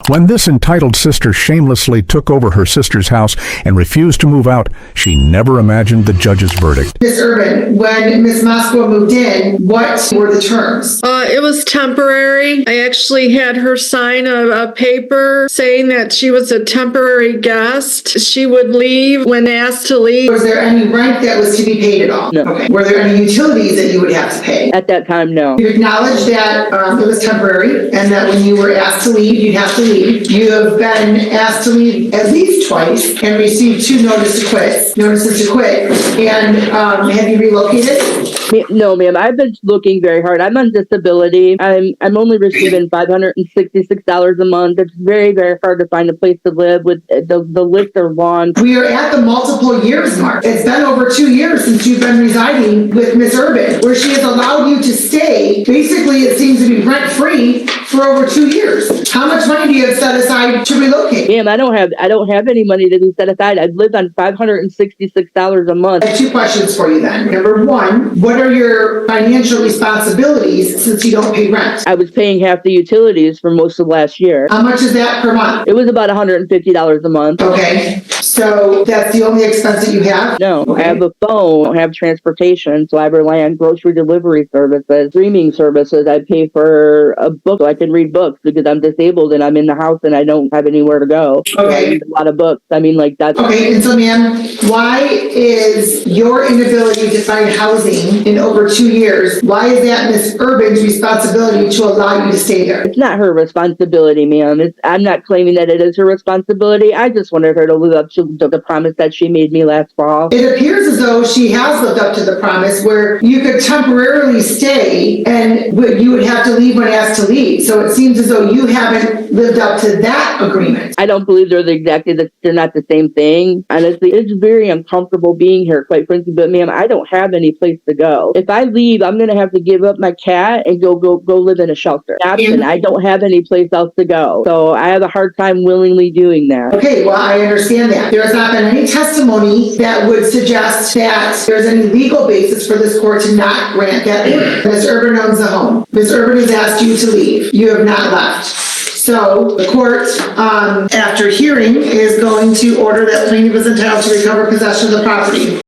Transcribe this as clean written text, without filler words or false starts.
When this entitled sister shamelessly took over her sister's house and refused to move out, she never imagined the judge's verdict. Ms. Urban, when Ms. Moskwa moved in, what were the terms? It was temporary. I actually had her sign a paper saying that she was a temporary guest. She would leave when asked to leave. Was there any rent that was to be paid at all? No. Okay. Were there any utilities that you would have to pay? At that time, no. You acknowledge that it was temporary and that when you were asked to leave, you'd have to leave. You have been asked to leave at least twice and received 2 notices to quit. And have you relocated? No, ma'am. I've been looking very hard. I'm on disability. I'm only receiving $566 a month. It's very, very hard to find a place to live. With the lists are long. We are at the multiple years mark. It's been over 2 years since you've been residing with Ms. Urban, where she has allowed you to stay. Basically, it seems to be rent-free for over 2 years. How much money do you have set aside to relocate? Ma'am, I don't have any money to be set aside. I've lived on $566 a month. I have 2 questions for you then. Number 1, what are your financial responsibilities since you don't pay rent? I was paying half the utilities for most of last year. How much is that per month? It was about $150 a month. Okay, so that's the only expense that you have? No, Okay. I have a phone, I have transportation, so I rely on grocery delivery services, streaming services. I pay for a book so I can read books because I'm disabled and I'm in the house and I don't have anywhere to go. So I Okay. read a lot of books. I mean, like that's... Okay, and so ma'am, why is your inability to find housing in over 2 years, why is that Ms. Urban's responsibility to allow you to stay there? It's not her responsibility, ma'am. I'm not claiming that it is her responsibility. I just wanted her to live up to the promise that she made me last fall. It appears as though she has lived up to the promise where you could temporarily stay and you would have to leave when asked to leave. So it seems as though you haven't lived up to that agreement. I don't believe they're not the same thing. Honestly, it's very uncomfortable being here, quite frankly. But ma'am, I don't have any place to go. If I leave, I'm gonna have to give up my cat and go live in a shelter. And I don't have any place else to go. So I have a hard time willingly doing that. Okay, well, I understand that. There has not been any testimony that would suggest that there's any legal basis for this court to not grant that order. Ms. Urban owns the home. Ms. Urban has asked you to leave. You have not left. So the court, after hearing, is going to order that plaintiff is entitled to recover possession of the property.